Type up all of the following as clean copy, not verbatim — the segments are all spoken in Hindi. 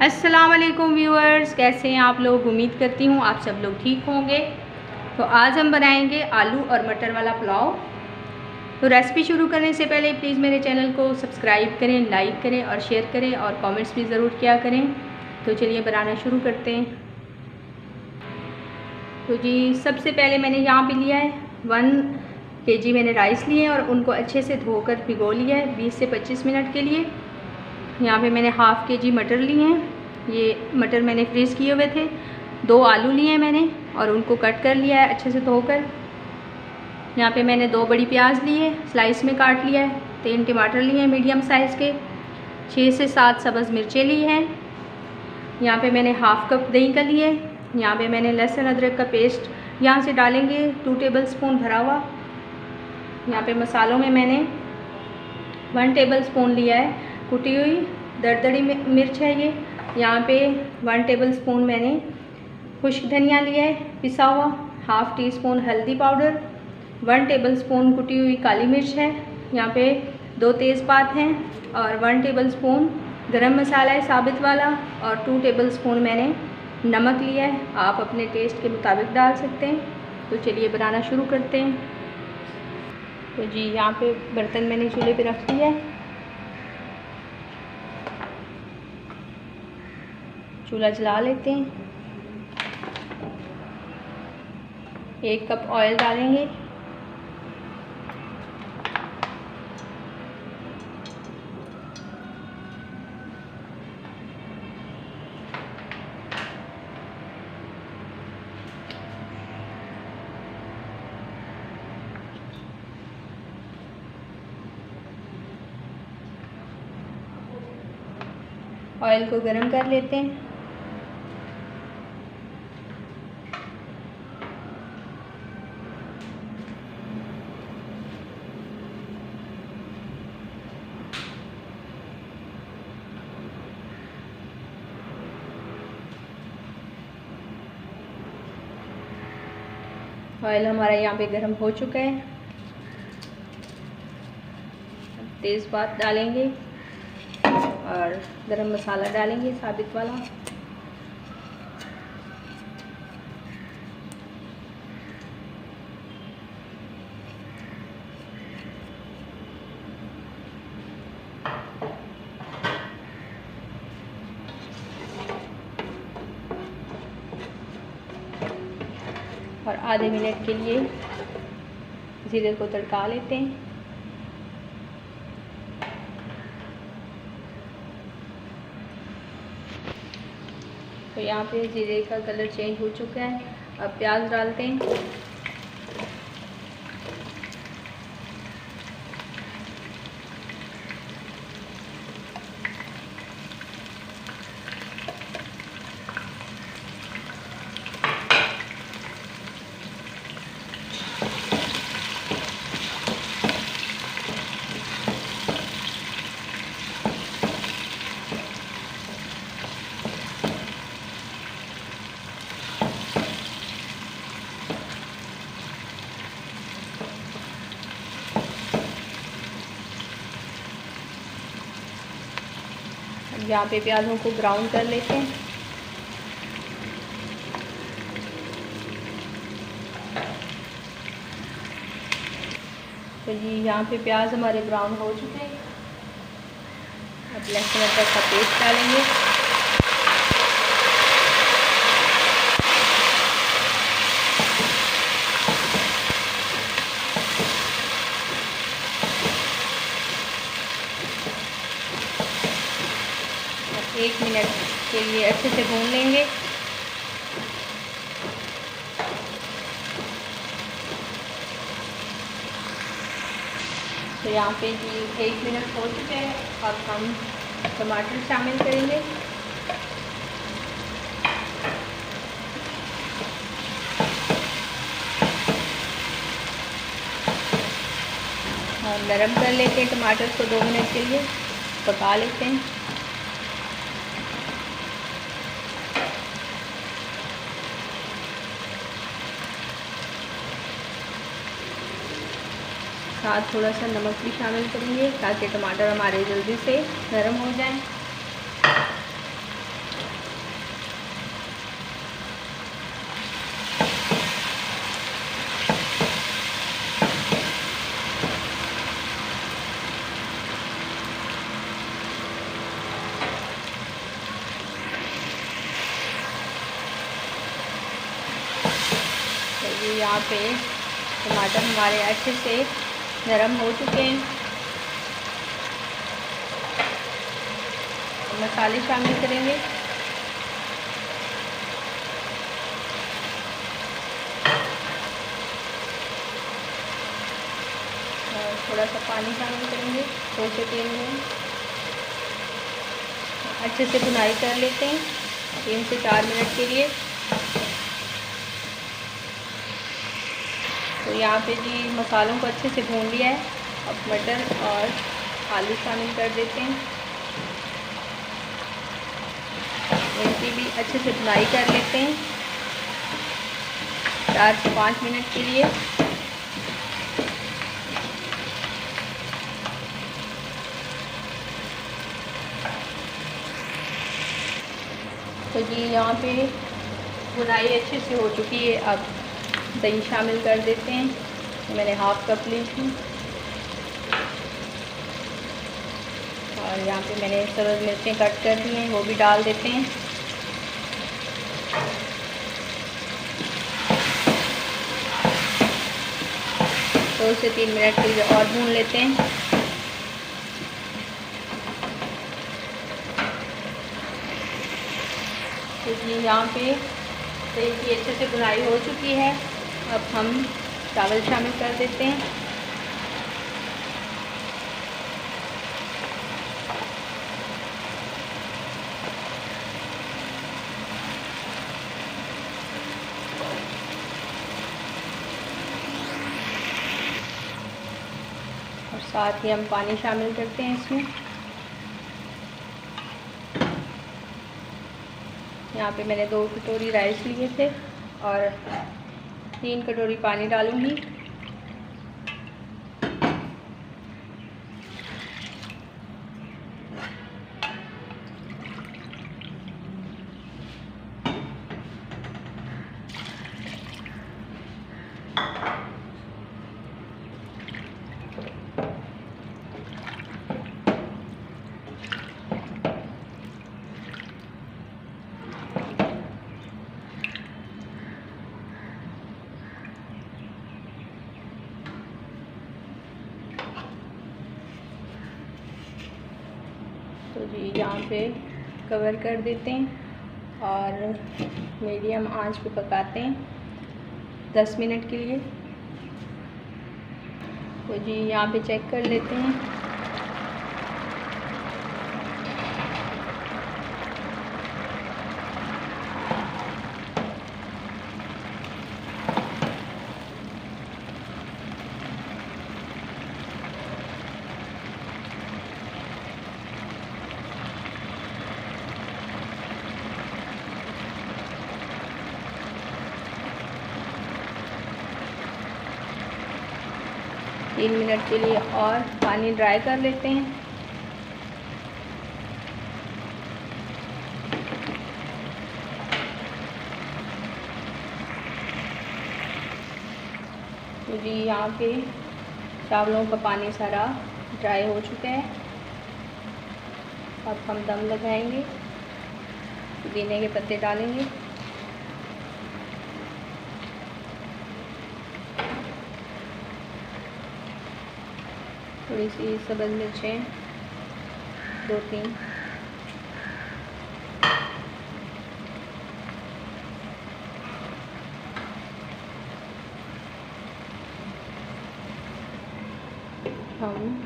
अस्सलाम वालेकुम व्यूअर्स, कैसे हैं आप लोग। उम्मीद करती हूँ आप सब लोग ठीक होंगे। तो आज हम बनाएंगे आलू और मटर वाला पुलाव। तो रेसिपी शुरू करने से पहले प्लीज़ मेरे चैनल को सब्सक्राइब करें, लाइक करें और शेयर करें और कमेंट्स भी ज़रूर किया करें। तो चलिए बनाना शुरू करते हैं। तो जी सबसे पहले मैंने यहाँ पे लिया है 1 kg मैंने राइस लिए और उनको अच्छे से धोकर भिगो लिया है 20 से 25 मिनट के लिए। यहाँ पे मैंने ½ kg मटर लिए हैं। ये मटर मैंने फ्रीज़ किए हुए थे। 2 आलू लिए हैं मैंने और उनको कट कर लिया है अच्छे से धोकर। यहाँ पे मैंने 2 बड़ी प्याज ली है, स्लाइस में काट लिया है। 3 टमाटर लिए हैं मीडियम साइज़ के। 6 से 7 सब्ज़ मिर्चें ली हैं। यहाँ पे मैंने ½ कप दही का लिए। यहाँ पे मैंने लहसुन अदरक का पेस्ट यहाँ से डालेंगे 2 टेबलस्पून भरा हुआ। यहाँ पे मसालों में मैंने 1 टेबलस्पून लिया है कुटी हुई दरदरी मिर्च है ये। यहाँ पे 1 टेबलस्पून मैंने खुश्क धनिया लिया है पिसा हुआ। ½ टीस्पून हल्दी पाउडर, 1 टेबलस्पून कुटी हुई काली मिर्च है। यहाँ पे 2 तेज़पात हैं और 1 टेबलस्पून गरम मसाला है साबित वाला और 2 टेबलस्पून मैंने नमक लिया है। आप अपने टेस्ट के मुताबिक डाल सकते हैं। तो चलिए बनाना शुरू करते हैं। तो जी यहाँ पे बर्तन मैंने चूल्हे पे रख दिया है। चूल्हा जला लेते हैं। 1 कप ऑयल डालेंगे। ऑयल को गरम कर लेते हैं। ऑयल हमारा यहाँ पे गरम हो चुका है। तेज़पात डालेंगे और गरम मसाला डालेंगे साबित वाला। और आधे मिनट के लिए जीरे को तड़का लेते हैं। तो यहाँ पे जीरे का कलर चेंज हो चुका है। अब प्याज डालते हैं। यहाँ पे प्याज़ों को ब्राउन कर लेते हैं। तो जी यहाँ पे प्याज हमारे ब्राउन हो चुके हैं। अब लहसुन अदरक का पेस्ट डालेंगे। और 1 मिनट के लिए अच्छे से भून लेंगे। तो यहाँ पे जी 1 मिनट हो चुके हैं। अब हम टमाटर शामिल करेंगे। और नरम कर लेते हैं टमाटर को। 2 मिनट के लिए पका लेते हैं। साथ थोड़ा सा नमक भी शामिल करेंगे ताकि टमाटर हमारे जल्दी से नरम हो जाएं। ये यहाँ पे टमाटर हमारे अच्छे से नरम हो चुके हैं। मसाले शामिल करेंगे। और थोड़ा सा पानी शामिल करेंगे 2 से 3 मिनट। अच्छे से भुनाई कर लेते हैं 3 से 4 मिनट के लिए। तो यहाँ पे जी मसालों को अच्छे से भून लिया है। अब मटर और आलू शामिल कर देते हैं। इनकी भी अच्छे से भुनाई कर लेते हैं 4 से 5 मिनट के लिए। तो जी यहाँ पे भुनाई अच्छे से हो चुकी है। अब दही शामिल कर देते हैं। तो मैंने हाफ़ कप ली थी। और यहाँ पे मैंने सब्ज़ मिर्चें कट कर दी हैं, वो भी डाल देते हैं। दो से 3 मिनट के लिए और भून लेते हैं। तो जी यहाँ पे दही की अच्छे से भुनाई हो चुकी है। अब हम चावल शामिल कर देते हैं। और साथ ही हम पानी शामिल करते हैं इसमें। यहाँ पे मैंने 2 कटोरी राइस लिए थे और 3 कटोरी पानी डालूँगी। तो जी यहाँ पे कवर कर देते हैं और मीडियम आंच पे पकाते हैं 10 मिनट के लिए। तो जी यहाँ पे चेक कर लेते हैं। तीन मिनट के लिए और पानी ड्राई कर लेते हैं। तो जी यहाँ पे चावलों का पानी सारा ड्राई हो चुका है। अब हम दम लगाएंगे, पुदीने के पत्ते डालेंगे। थोड़ी सी सब्ज़ मिर्चें 2-3, हम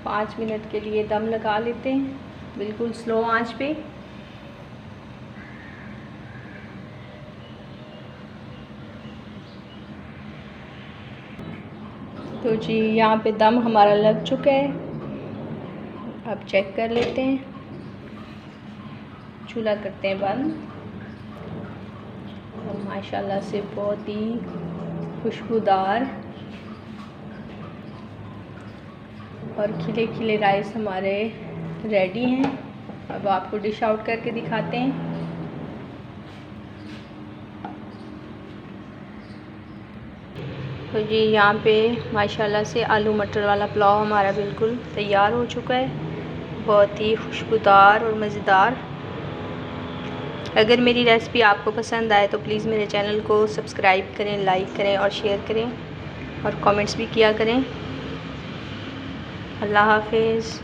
5 मिनट के लिए दम लगा लेते हैं बिल्कुल स्लो आंच पे। तो जी यहाँ पे दम हमारा लग चुका है। अब चेक कर लेते हैं। चूल्हा करते हैं बंद। और माशाल्लाह से बहुत ही खुशबूदार और खिले खिले राइस हमारे रेडी हैं। अब आपको डिश आउट करके दिखाते हैं। तो जी यहाँ पे माशाल्लाह से आलू मटर वाला पुलाव हमारा बिल्कुल तैयार हो चुका है। बहुत ही खुशबूदार और मज़ेदार। अगर मेरी रेसिपी आपको पसंद आए तो प्लीज़ मेरे चैनल को सब्सक्राइब करें, लाइक करें और शेयर करें और कमेंट्स भी किया करें। अल्लाह हाफिज़।